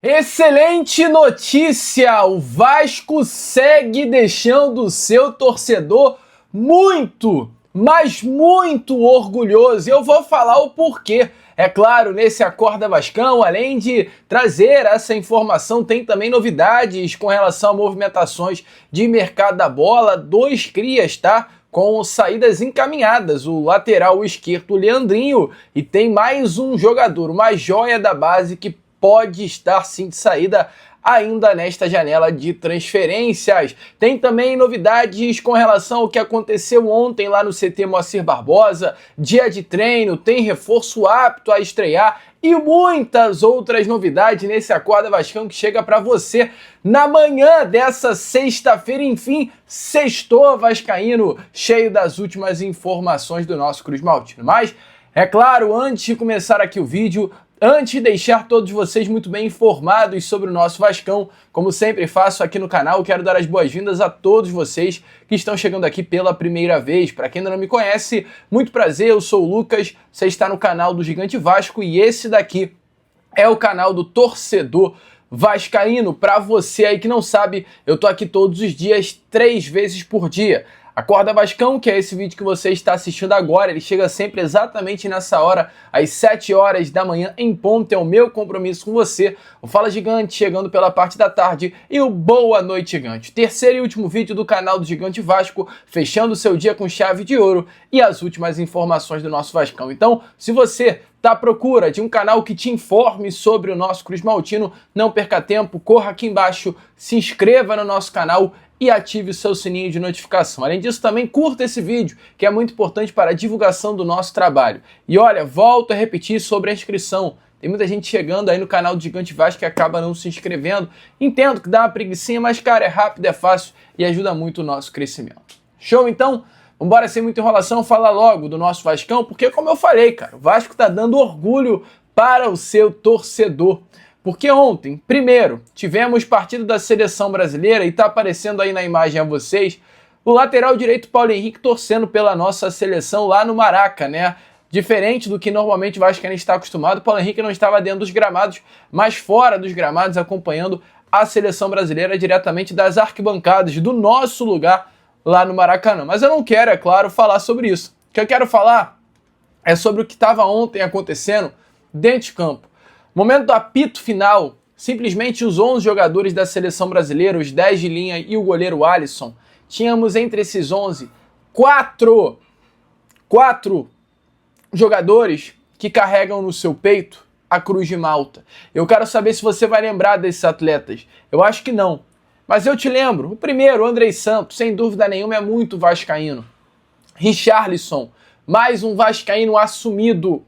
Excelente notícia! O Vasco segue deixando o seu torcedor muito, mas muito orgulhoso. E eu vou falar o porquê. É claro, nesse Acorda Vascão, além de trazer essa informação, tem também novidades com relação a movimentações de mercado da bola. Dois crias, tá? Com saídas encaminhadas, o lateral esquerdo Leandrinho, e tem mais um jogador, uma joia da base que pode estar sim de saída ainda nesta janela de transferências. Tem também novidades com relação ao que aconteceu ontem lá no CT Moacir Barbosa, dia de treino, tem reforço apto a estrear e muitas outras novidades nesse Acorda Vascão que chega para você na manhã dessa sexta-feira. Enfim, sextou vascaíno, cheio das últimas informações do nosso Cruz Maltino. Mas, é claro, antes de começar aqui o vídeo, antes de deixar todos vocês muito bem informados sobre o nosso Vascão, como sempre faço aqui no canal, quero dar as boas-vindas a todos vocês que estão chegando aqui pela primeira vez. Para quem ainda não me conhece, muito prazer, eu sou o Lucas, você está no canal do Gigante Vasco e esse daqui é o canal do Torcedor Vascaíno. Para você aí que não sabe, eu tô aqui todos os dias, 3 vezes por dia. Acorda Vascão, que é esse vídeo que você está assistindo agora, ele chega sempre exatamente nessa hora, às 7 horas da manhã em ponto, é o meu compromisso com você. O Fala Gigante chegando pela parte da tarde e o Boa Noite Gigante. Terceiro e último vídeo do canal do Gigante Vasco, fechando o seu dia com chave de ouro e as últimas informações do nosso Vascão. Então, se você tá à procura de um canal que te informe sobre o nosso Cruz Maltino, não perca tempo, corra aqui embaixo, se inscreva no nosso canal e ative o seu sininho de notificação. Além disso, também curta esse vídeo, que é muito importante para a divulgação do nosso trabalho. E olha, volto a repetir sobre a inscrição. Tem muita gente chegando aí no canal do Gigante Vasco que acaba não se inscrevendo. Entendo que dá uma preguicinha, mas cara, é rápido, é fácil e ajuda muito o nosso crescimento. Show então? Vambora sem muita enrolação, falar logo do nosso Vascão, porque como eu falei, cara, o Vasco tá dando orgulho para o seu torcedor. Porque ontem, primeiro, tivemos partido da seleção brasileira e tá aparecendo aí na imagem a vocês o lateral direito Paulo Henrique torcendo pela nossa seleção lá no Maraca, né? Diferente do que normalmente o Vascaíno está acostumado, o Paulo Henrique não estava dentro dos gramados, mas fora dos gramados, acompanhando a seleção brasileira diretamente das arquibancadas do nosso lugar lá no Maracanã. Mas eu não quero, é claro, falar sobre isso. O que eu quero falar é sobre o que estava ontem acontecendo dentro de campo. Momento do apito final, simplesmente os 11 jogadores da seleção brasileira, os 10 de linha e o goleiro Alisson, tínhamos entre esses 11, quatro jogadores que carregam no seu peito a Cruz de Malta. Eu quero saber se você vai lembrar desses atletas. Eu acho que não. Mas eu te lembro, o primeiro, o Andrei Santos, sem dúvida nenhuma é muito vascaíno. Richarlison, mais um vascaíno assumido.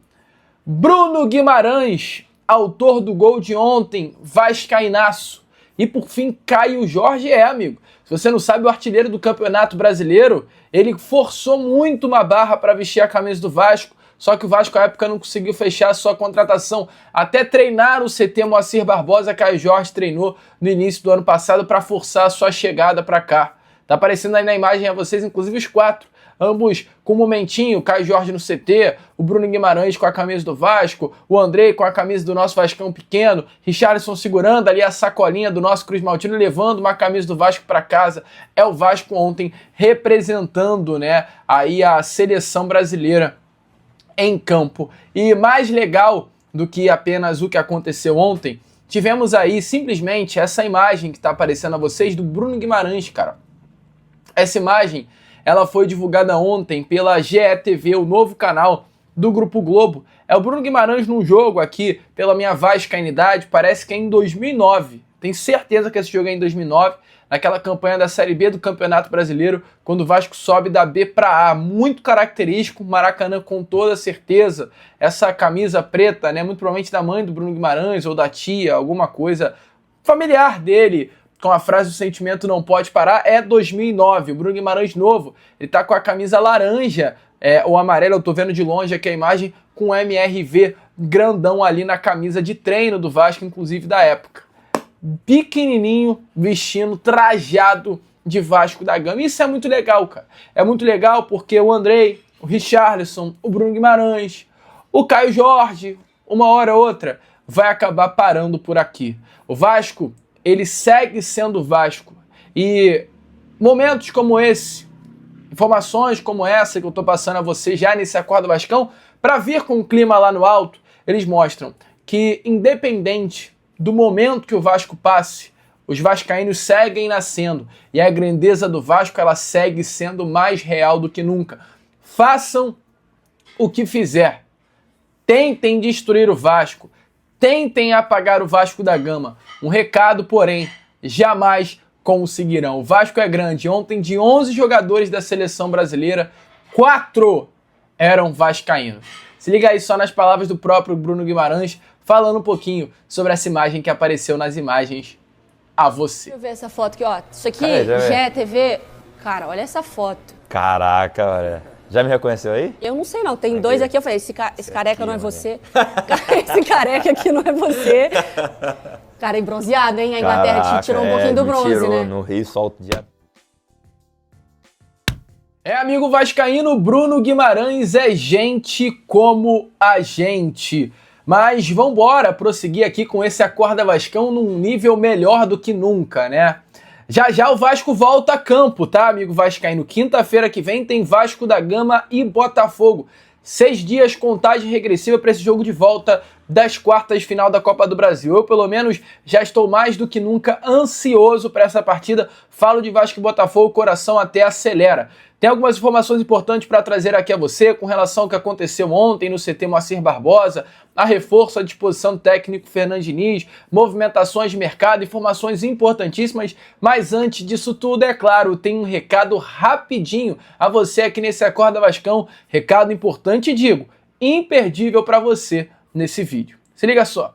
Bruno Guimarães, autor do gol de ontem, vascaínaço. E por fim, Caio Jorge amigo. Se você não sabe, o artilheiro do Campeonato Brasileiro, ele forçou muito uma barra para vestir a camisa do Vasco, só que o Vasco à época não conseguiu fechar a sua contratação. Até treinar o CT Moacir Barbosa, Caio Jorge treinou no início do ano passado para forçar a sua chegada para cá. Tá aparecendo aí na imagem a vocês, inclusive os 4. Ambos com um momentinho, o Caio Jorge no CT, o Bruno Guimarães com a camisa do Vasco, o Andrei com a camisa do nosso Vascão pequeno, Richarlison segurando ali a sacolinha do nosso Cruz Maltino, levando uma camisa do Vasco para casa. É o Vasco ontem representando, né, aí a seleção brasileira em campo. E mais legal do que apenas o que aconteceu ontem, tivemos aí simplesmente essa imagem que está aparecendo a vocês do Bruno Guimarães, cara. Essa imagem, ela foi divulgada ontem pela GETV, o novo canal do Grupo Globo. É o Bruno Guimarães num jogo aqui, pela minha vascainidade, parece que é em 2009. Tenho certeza que esse jogo é em 2009, naquela campanha da Série B do Campeonato Brasileiro, quando o Vasco sobe da B para A. Muito característico, Maracanã com toda certeza. Essa camisa preta, né, muito provavelmente da mãe do Bruno Guimarães ou da tia, alguma coisa familiar dele, com a frase "o sentimento não pode parar", é 2009, o Bruno Guimarães novo, ele tá com a camisa laranja, ou amarela, eu tô vendo de longe aqui a imagem, com MRV grandão ali na camisa de treino do Vasco, inclusive da época. Pequenininho, vestindo, trajado de Vasco da Gama. Isso é muito legal, cara. É muito legal porque o Andrei, o Richarlison, o Bruno Guimarães, o Caio Jorge, uma hora ou outra, vai acabar parando por aqui. O Vasco, ele segue sendo Vasco. E momentos como esse, informações como essa que eu tô passando a você já nesse Acorda Vascão, para vir com o clima lá no alto, eles mostram que independente do momento que o Vasco passe, os vascaínos seguem nascendo e a grandeza do Vasco ela segue sendo mais real do que nunca. Façam o que fizer. Tentem destruir o Vasco. Tentem apagar o Vasco da Gama. Um recado, porém, jamais conseguirão. O Vasco é grande. Ontem, de 11 jogadores da seleção brasileira, 4 eram vascaínos. Se liga aí só nas palavras do próprio Bruno Guimarães, falando um pouquinho sobre essa imagem que apareceu nas imagens a você. Deixa eu ver essa foto aqui, ó. Isso aqui já é TV. Cara, olha essa foto. Caraca, olha. Já me reconheceu aí? Eu não sei não, tem dois aqui, eu falei, esse careca não é você. Esse careca aqui não é você. Cara, é bronzeado, hein? A Inglaterra te tirou um pouquinho do bronze, tirou, né? No Rio, solto dia. Amigo vascaíno, Bruno Guimarães é gente como a gente. Mas vambora prosseguir aqui com esse Acorda Vascão num nível melhor do que nunca, né? Já o Vasco volta a campo, tá, amigo vascaíno? Quinta-feira que vem tem Vasco da Gama e Botafogo. 6 dias, contagem regressiva para esse jogo de volta das quartas de final da Copa do Brasil. Eu, pelo menos, já estou mais do que nunca ansioso para essa partida. Falo de Vasco e Botafogo, o coração até acelera. Tem algumas informações importantes para trazer aqui a você com relação ao que aconteceu ontem no CT Moacir Barbosa, a reforço à disposição do técnico Fernando Diniz, movimentações de mercado, informações importantíssimas. Mas antes disso tudo, é claro, tem um recado rapidinho a você aqui nesse Acorda Vascão. Recado importante e digo, imperdível para você nesse vídeo. Se liga só.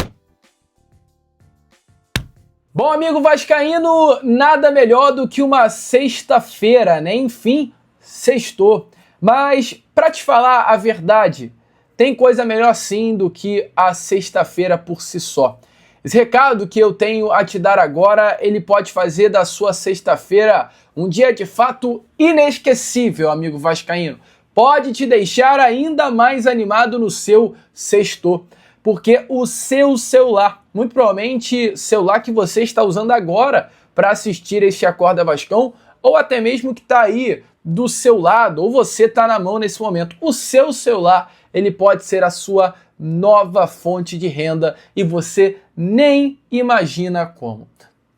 Bom, amigo vascaíno, nada melhor do que uma sexta-feira, né? Enfim, sextou. Mas, para te falar a verdade, tem coisa melhor sim do que a sexta-feira por si só. Esse recado que eu tenho a te dar agora, ele pode fazer da sua sexta-feira um dia de fato inesquecível, amigo vascaíno. Pode te deixar ainda mais animado no seu sextou. Porque o seu celular, muito provavelmente celular que você está usando agora para assistir este Acorda Vascão, ou até mesmo que está aí do seu lado, ou você está na mão nesse momento. O seu celular, ele pode ser a sua nova fonte de renda e você nem imagina como.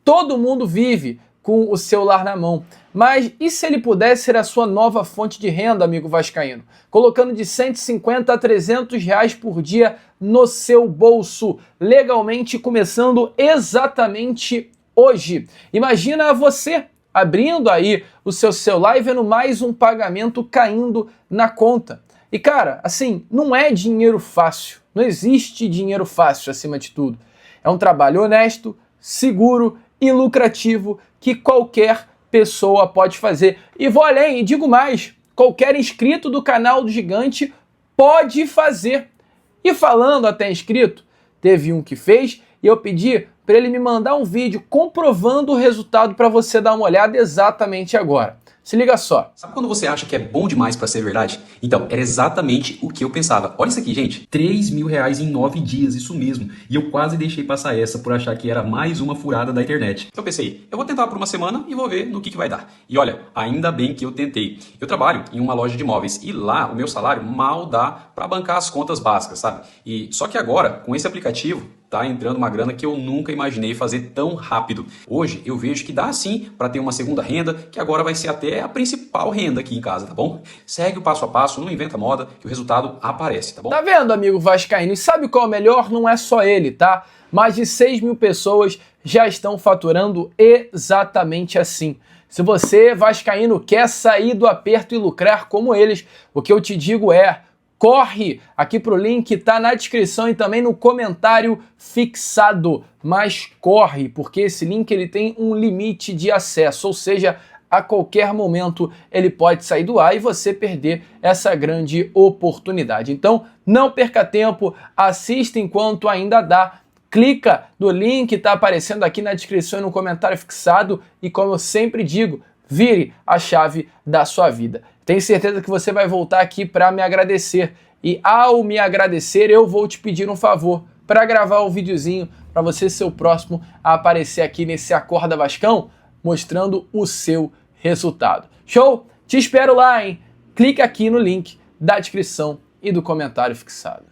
Todo mundo vive com o celular na mão, mas e se ele pudesse ser a sua nova fonte de renda, amigo vascaíno? Colocando de 150 a 300 reais por dia no seu bolso, legalmente começando exatamente hoje. Imagina você abrindo aí o seu celular e vendo mais um pagamento caindo na conta. E cara, assim, não é dinheiro fácil, não existe dinheiro fácil acima de tudo. É um trabalho honesto, seguro e lucrativo que qualquer pessoa pode fazer. E vou além e digo mais, qualquer inscrito do canal do Gigante pode fazer. E falando até inscrito, teve um que fez e eu pedi para ele me mandar um vídeo comprovando o resultado para você dar uma olhada exatamente agora. Se liga só. Sabe quando você acha que é bom demais pra ser verdade? Então, era exatamente o que eu pensava. Olha isso aqui, gente. R$3.000 em 9 dias, isso mesmo. E eu quase deixei passar essa por achar que era mais uma furada da internet. Então eu pensei, eu vou tentar por uma semana e vou ver no que vai dar. E olha, ainda bem que eu tentei. Eu trabalho em uma loja de imóveis e lá o meu salário mal dá pra bancar as contas básicas, sabe? E só que agora, com esse aplicativo, tá entrando uma grana que eu nunca imaginei fazer tão rápido. Hoje eu vejo que dá sim para ter uma segunda renda, que agora vai ser até a principal renda aqui em casa, tá bom? Segue o passo a passo, não inventa moda, que o resultado aparece, tá bom? Tá vendo, amigo vascaíno? E sabe qual é o melhor? Não é só ele, tá? Mais de 6 mil pessoas já estão faturando exatamente assim. Se você, vascaíno, quer sair do aperto e lucrar como eles, o que eu te digo é: corre aqui pro link que tá na descrição e também no comentário fixado. Mas corre, porque esse link ele tem um limite de acesso, ou seja, a qualquer momento ele pode sair do ar e você perder essa grande oportunidade. Então, não perca tempo, assista enquanto ainda dá. Clica no link que tá aparecendo aqui na descrição e no comentário fixado e, como eu sempre digo, vire a chave da sua vida. Tenho certeza que você vai voltar aqui para me agradecer. E ao me agradecer, eu vou te pedir um favor. para gravar o videozinho para você ser o próximo a aparecer aqui nesse Acorda Vascão, mostrando o seu resultado. Show? Te espero lá, hein? Clica aqui no link da descrição e do comentário fixado.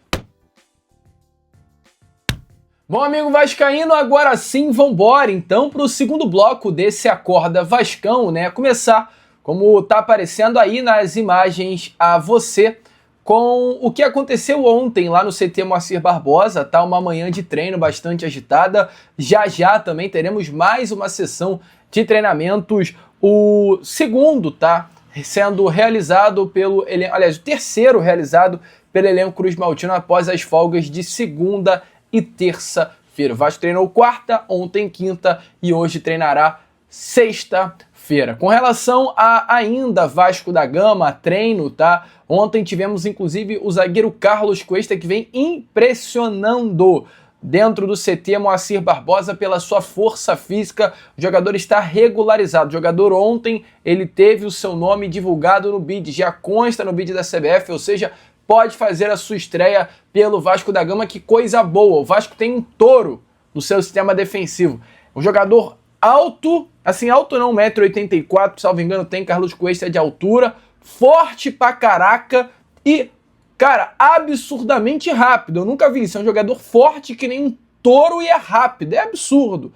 Bom, amigo vascaíno, agora sim vambora então para o segundo bloco desse Acorda Vascão, né? Começar, como tá aparecendo aí nas imagens a você, com o que aconteceu ontem lá no CT Moacir Barbosa, tá? Uma manhã de treino bastante agitada. Já também teremos mais uma sessão de treinamentos, o segundo, tá? Sendo realizado pelo elenco, aliás, o terceiro realizado pelo elenco Cruz Maltino após as folgas de segunda e terça-feira. O Vasco treinou quarta, ontem quinta e hoje treinará sexta-feira. Com relação a ainda Vasco da Gama, treino, tá? Ontem tivemos inclusive o zagueiro Carlos Cuesta, que vem impressionando dentro do CT Moacir Barbosa pela sua força física. O jogador está regularizado. O jogador ontem, ele teve o seu nome divulgado no BID, já consta no BID da CBF, ou seja, pode fazer a sua estreia pelo Vasco da Gama. Que coisa boa, o Vasco tem um touro no seu sistema defensivo. Um jogador alto, assim, alto não, 1,84 m, salvo engano, tem Carlos Cuesta de altura, forte pra caraca e, cara, absurdamente rápido. Eu nunca vi isso, é um jogador forte que nem um touro e é rápido, é absurdo.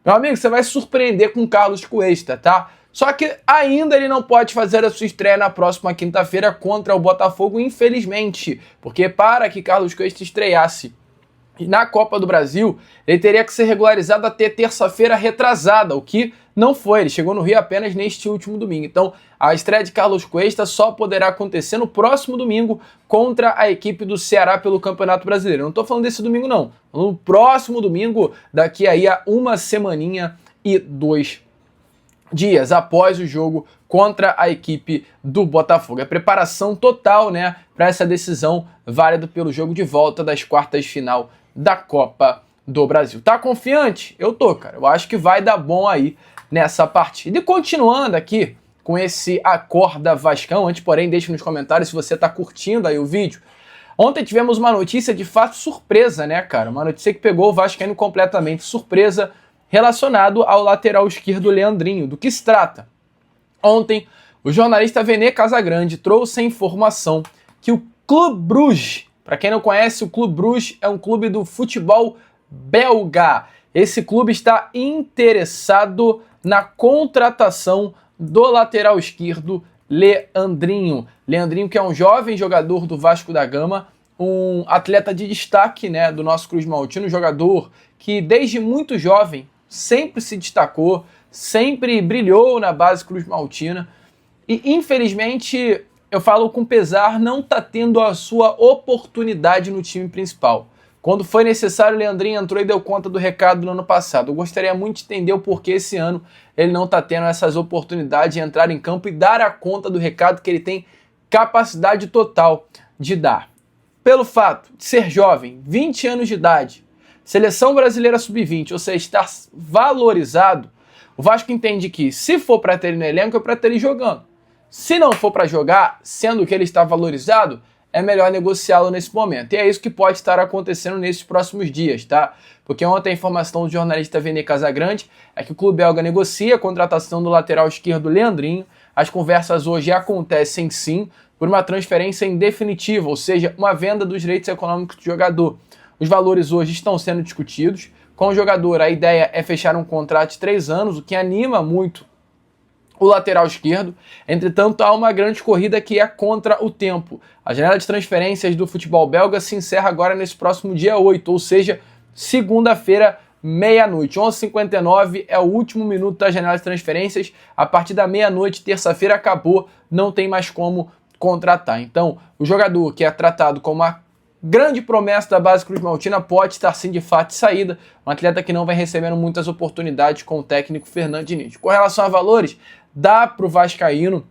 Meu amigo, você vai se surpreender com o Carlos Cuesta, tá? Só que ainda ele não pode fazer a sua estreia na próxima quinta-feira contra o Botafogo, infelizmente, porque para que Carlos Cuesta estreasse na Copa do Brasil, ele teria que ser regularizado até terça-feira retrasada, o que não foi. Ele chegou no Rio apenas neste último domingo. Então, a estreia de Carlos Cuesta só poderá acontecer no próximo domingo contra a equipe do Ceará pelo Campeonato Brasileiro. Eu não estou falando desse domingo, não. No próximo domingo, daqui aí a uma semaninha e 2 dias após o jogo contra a equipe do Botafogo. É preparação total, né, para essa decisão válida pelo jogo de volta das quartas de final da Copa do Brasil. Tá confiante? Eu tô, cara. Eu acho que vai dar bom aí nessa partida. E continuando aqui com esse Acorda Vascão, antes, porém, deixe nos comentários se você tá curtindo aí o vídeo. Ontem tivemos uma notícia de fato surpresa, né, cara? Uma notícia que pegou o Vascaíno completamente surpresa, relacionado ao lateral esquerdo Leandrinho. Do que se trata? Ontem, o jornalista Vene Casagrande trouxe a informação que o Clube Bruges, para quem não conhece, o Clube Bruges é um clube do futebol belga. Esse clube está interessado na contratação do lateral esquerdo Leandrinho. Leandrinho, que é um jovem jogador do Vasco da Gama, um atleta de destaque, né, do nosso Cruz Maltino, um jogador que desde muito jovem sempre se destacou, sempre brilhou na base Cruz Maltina e, infelizmente, eu falo com pesar, não está tendo a sua oportunidade no time principal. Quando foi necessário, o Leandrinho entrou e deu conta do recado no ano passado. Eu gostaria muito de entender o porquê esse ano ele não está tendo essas oportunidades de entrar em campo e dar a conta do recado que ele tem capacidade total de dar. Pelo fato de ser jovem, 20 anos de idade, Seleção Brasileira Sub-20, ou seja, estar valorizado, o Vasco entende que se for para ter ele no elenco, é para ter ele jogando. Se não for para jogar, sendo que ele está valorizado, é melhor negociá-lo nesse momento. E é isso que pode estar acontecendo nesses próximos dias, tá? Porque ontem a informação do jornalista Vene Casagrande é que o clube belga negocia a contratação do lateral esquerdo Leandrinho. As conversas hoje acontecem sim por uma transferência em definitiva, ou seja, uma venda dos direitos econômicos do jogador. Os valores hoje estão sendo discutidos. Com o jogador, a ideia é fechar um contrato de 3 anos, o que anima muito o lateral esquerdo. Entretanto, há uma grande corrida que é contra o tempo. A janela de transferências do futebol belga se encerra agora nesse próximo dia 8, ou seja, segunda-feira, meia-noite. 11h59 é o último minuto da janela de transferências. A partir da meia-noite, terça-feira, acabou, não tem mais como contratar. Então, o jogador que é tratado como a grande promessa da base Cruz Maltina pode estar sim de fato de saída, um atleta que não vai recebendo muitas oportunidades com o técnico Fernando Diniz. Com relação a valores, dá para o vascaíno,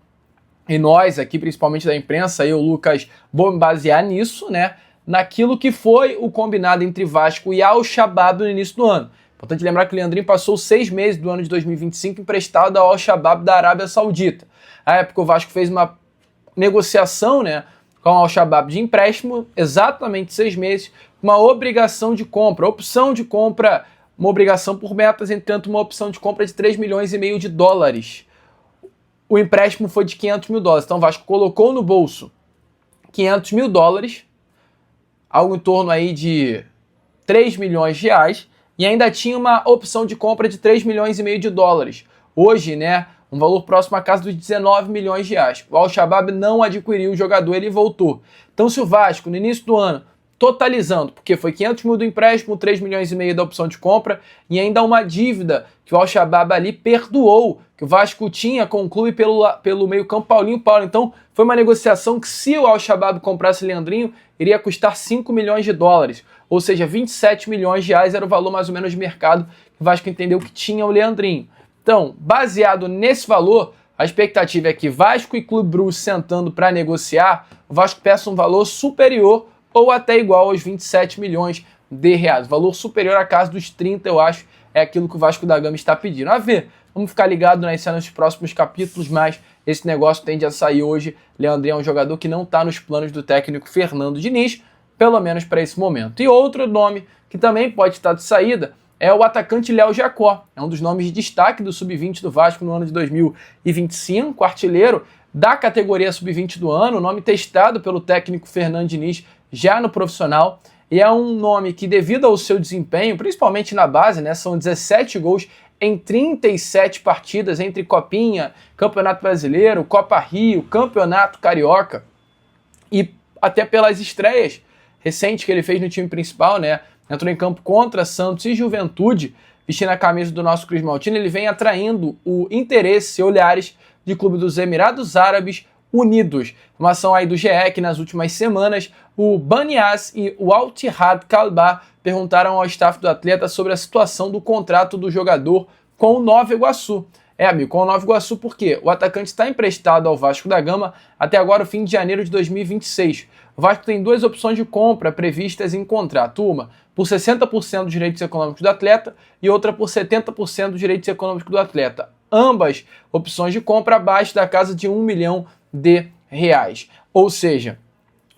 e nós aqui, principalmente da imprensa, eu, Lucas, vou me basear nisso, né, naquilo que foi o combinado entre Vasco e Al-Shabaab no início do ano. Importante lembrar que o Leandrinho passou 6 meses do ano de 2025 emprestado ao Al-Shabaab da Arábia Saudita. Na época o Vasco fez uma negociação, né, com o Al-Shabaab de empréstimo, exatamente 6 meses, uma obrigação de compra, opção de compra, uma obrigação por metas, entretanto uma opção de compra de 3,5 milhões de dólares. O empréstimo foi de 500 mil dólares, então o Vasco colocou no bolso 500 mil dólares, algo em torno aí de 3 milhões de reais, e ainda tinha uma opção de compra de 3,5 milhões de dólares. Hoje, né, um valor próximo à casa dos 19 milhões de reais. O Al-Shabaab não adquiriu o jogador, ele voltou. Então se o Vasco, no início do ano, totalizando, porque foi 500 mil do empréstimo, 3,5 milhões da opção de compra, e ainda uma dívida que o Al-Shabaab ali perdoou, que o Vasco tinha com o clube pelo meio campo Paulinho Paulo. Então foi uma negociação que, se o Al-Shabaab comprasse Leandrinho, iria custar 5 milhões de dólares, ou seja, 27 milhões de reais era o valor mais ou menos de mercado que o Vasco entendeu que tinha o Leandrinho. Então, baseado nesse valor, a expectativa é que Vasco e Clube Bruges sentando para negociar, o Vasco peça um valor superior ou até igual aos 27 milhões de reais. Valor superior à casa dos 30, eu acho, é aquilo que o Vasco da Gama está pedindo. A ver, vamos ficar ligado nas cenas dos próximos capítulos, mas esse negócio tende a sair hoje. Leandrinho é um jogador que não está nos planos do técnico Fernando Diniz, pelo menos para esse momento. E outro nome que também pode estar de saída é o atacante Léo Jacó. É um dos nomes de destaque do Sub-20 do Vasco no ano de 2025, artilheiro da categoria Sub-20 do ano, nome testado pelo técnico Fernando Diniz já no profissional, e é um nome que, devido ao seu desempenho, principalmente na base, né, são 17 gols em 37 partidas entre Copinha, Campeonato Brasileiro, Copa Rio, Campeonato Carioca, e até pelas estreias recentes que ele fez no time principal, né, entrou em campo contra Santos e Juventude, vestindo a camisa do nosso Cruz Maltino, ele vem atraindo o interesse e olhares de clube dos Emirados Árabes Unidos. Informação aí do GE que nas últimas semanas o Banias e o Al-Ittihad Kalba perguntaram ao staff do atleta sobre a situação do contrato do jogador com o Nova Iguaçu. Amigo, com o Nova Iguaçu porque o atacante está emprestado ao Vasco da Gama até agora, o fim de janeiro de 2026. O Vasco tem duas opções de compra previstas em contrato. Uma por 60% dos direitos econômicos do atleta e outra por 70% dos direitos econômicos do atleta. Ambas opções de compra abaixo da casa de 1 milhão de reais. Ou seja,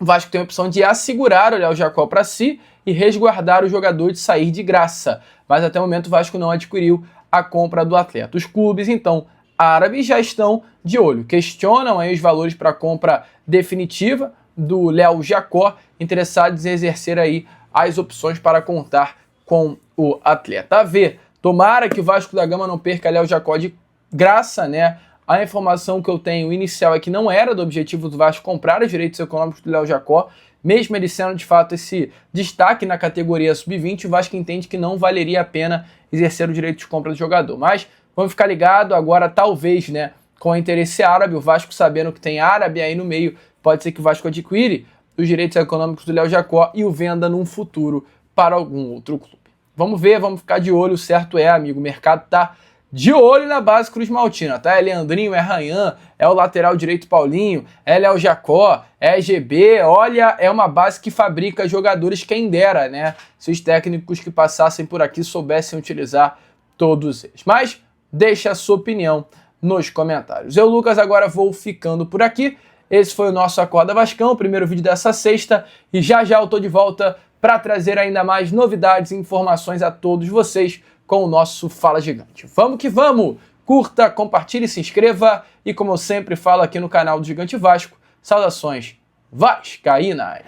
o Vasco tem a opção de assegurar o Léo Jacó para si e resguardar o jogador de sair de graça. Mas até o momento o Vasco não adquiriu a compra do atleta. Os clubes, então, árabes já estão de olho. Questionam aí os valores para a compra definitiva do Léo Jacó, interessados em exercer aí as opções para contar com o atleta. A ver, tomara que o Vasco da Gama não perca Léo Jacó de graça, né? A informação que eu tenho inicial é que não era do objetivo do Vasco comprar os direitos econômicos do Léo Jacó, mesmo ele sendo de fato esse destaque na categoria Sub-20, o Vasco entende que não valeria a pena exercer o direito de compra do jogador. Mas vamos ficar ligado agora, talvez, né, com o interesse árabe, o Vasco sabendo que tem árabe aí no meio, pode ser que o Vasco adquire os direitos econômicos do Léo Jacó e o venda num futuro para algum outro clube. Vamos ver, vamos ficar de olho, certo é, amigo, o mercado tá de olho na base Cruz Maltina, tá? É Leandrinho, é Ryan, é o lateral direito Paulinho, é Léo Jacó, é GB, olha, é uma base que fabrica jogadores, quem dera, né? Se os técnicos que passassem por aqui soubessem utilizar todos eles. Mas deixa a sua opinião nos comentários. Eu, Lucas, agora vou ficando por aqui. Esse foi o nosso Acorda Vascão, o primeiro vídeo dessa sexta, e já já eu tô de volta para trazer ainda mais novidades e informações a todos vocês com o nosso Fala Gigante. Vamos que vamos! Curta, compartilhe, se inscreva e, como eu sempre falo aqui no canal do Gigante Vasco, saudações vascaínas!